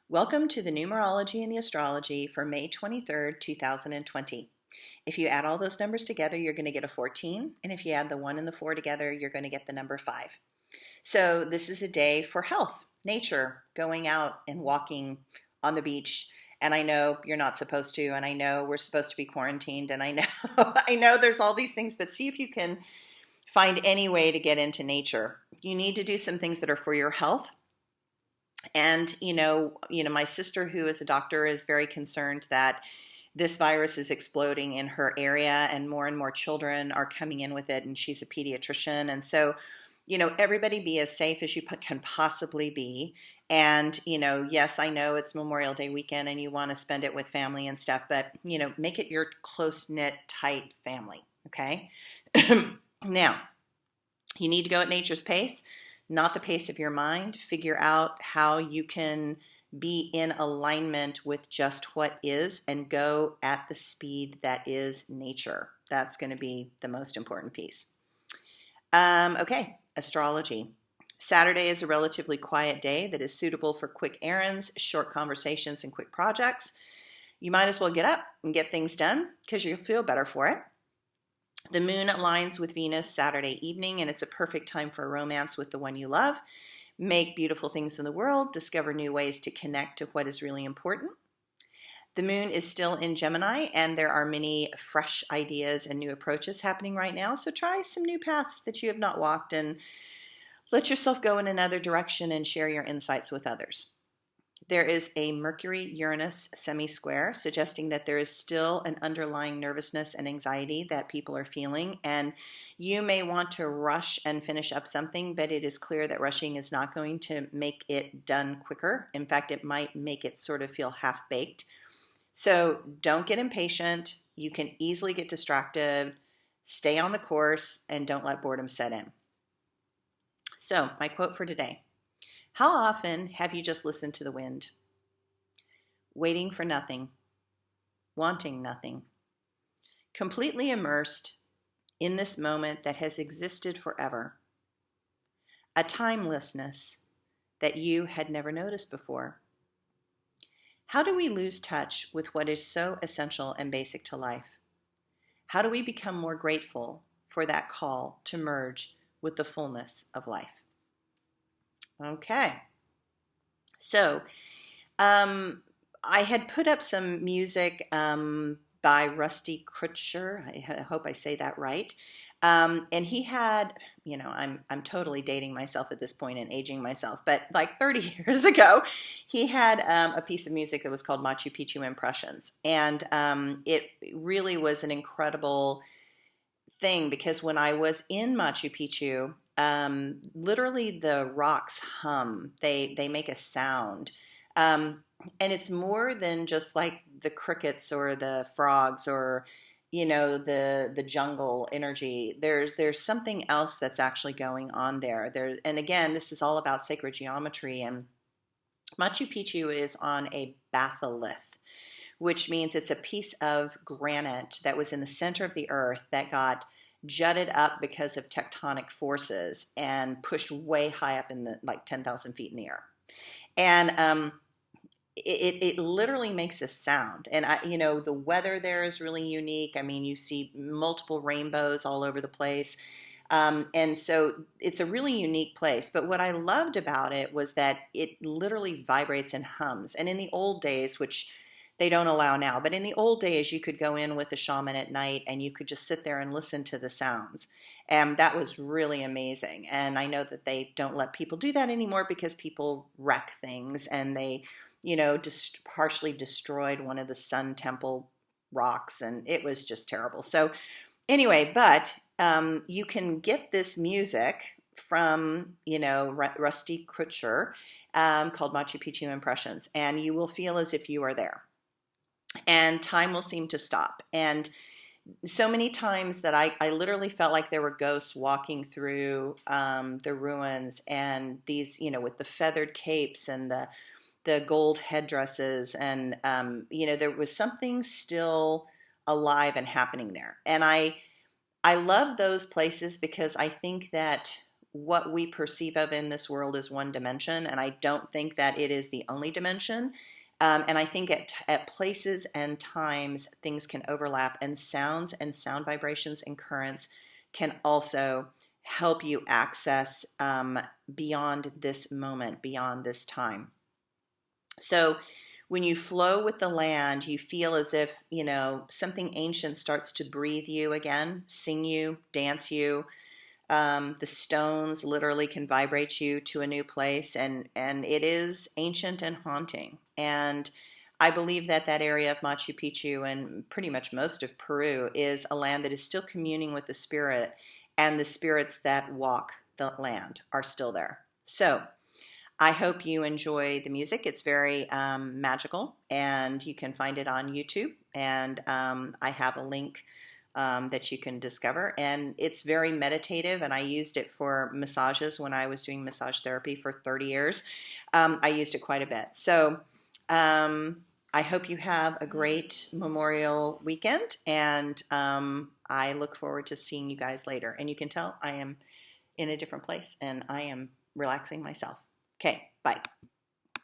Welcome to the Numerology and the Astrology for May 23rd, 2020. If you add all those numbers together, you're going to get a 14. And if you add the 1 and the 4 together, you're going to get the number 5. So this is a day for health, nature, going out and walking on the beach. And I know you're not supposed to, and I know we're supposed to be quarantined, and I know I know there's all these things, but see if you can find any way to get into nature. You need to do some things that are for your health. And, my sister, who is a doctor, is very concerned that this virus is exploding in her area and more children are coming in with it. And she's a pediatrician. And so, everybody be as safe as you can possibly be. And, yes, I know it's Memorial Day weekend and you want to spend it with family and stuff, but, make it your close-knit, tight family. Okay. Now, you need to go at nature's pace, not the pace of your mind. Figure out how you can be in alignment with just what is and go at the speed that is nature. That's going to be the most important piece. Okay, astrology. Saturday is a relatively quiet day that is suitable for quick errands, short conversations, and quick projects. You might as well get up and get things done because you'll feel better for it. The moon aligns with Venus Saturday evening, and it's a perfect time for a romance with the one you love. Make beautiful things in the world. Discover new ways to connect to what is really important. The moon is still in Gemini, and there are many fresh ideas and new approaches happening right now. So try some new paths that you have not walked and let yourself go in another direction and share your insights with others. There is a Mercury-Uranus semi-square, suggesting that there is still an underlying nervousness and anxiety that people are feeling, and you may want to rush and finish up something, but it is clear that rushing is not going to make it done quicker. In fact, it might make it sort of feel half-baked. So don't get impatient. You can easily get distracted. Stay on the course, and don't let boredom set in. So, my quote for today. How often have you just listened to the wind, waiting for nothing, wanting nothing, completely immersed in this moment that has existed forever, a timelessness that you had never noticed before? How do we lose touch with what is so essential and basic to life? How do we become more grateful for that call to merge with the fullness of life? Okay, so I had put up some music by Rusty Kutcher. I hope I say that right. And he had, I'm totally dating myself at this point and aging myself, but like 30 years ago, he had a piece of music that was called Machu Picchu Impressions. And it really was an incredible thing because when I was in Machu Picchu, literally the rocks hum, they make a sound. And it's more than just like the crickets or the frogs or, the jungle energy. There's something else that's actually going on there. And again, this is all about sacred geometry, and Machu Picchu is on a batholith, which means it's a piece of granite that was in the center of the earth that got jutted up because of tectonic forces and pushed way high up in the 10,000 feet in the air. And it literally makes a sound. And the weather there is really unique. I mean, you see multiple rainbows all over the place. And so it's a really unique place. But what I loved about it was that it literally vibrates and hums. And in the old days, which they don't allow now, but in the old days, you could go in with a shaman at night and you could just sit there and listen to the sounds. And that was really amazing. And I know that they don't let people do that anymore because people wreck things, and they, just partially destroyed one of the Sun Temple rocks, and it was just terrible. So anyway, but you can get this music from, Rusty Kutcher called Machu Picchu Impressions, and you will feel as if you are there. And time will seem to stop. And so many times that I literally felt like there were ghosts walking through the ruins, and these, with the feathered capes and the gold headdresses. And, there was something still alive and happening there. And I love those places because I think that what we perceive of in this world is one dimension, and I don't think that it is the only dimension. And I think at places and times, things can overlap, and sounds and sound vibrations and currents can also help you access beyond this moment, beyond this time. So when you flow with the land, you feel as if, something ancient starts to breathe you again, sing you, dance you. The stones literally can vibrate you to a new place, and it is ancient and haunting. And I believe that that area of Machu Picchu and pretty much most of Peru is a land that is still communing with the spirit, and the spirits that walk the land are still there. So I hope you enjoy the music. It's very magical, and you can find it on YouTube. And I have a link that you can discover. And it's very meditative, and I used it for massages when I was doing massage therapy for 30 years. I used it quite a bit. So I hope you have a great Memorial weekend, and I look forward to seeing you guys later. And you can tell I am in a different place, and I am relaxing myself. Okay, bye.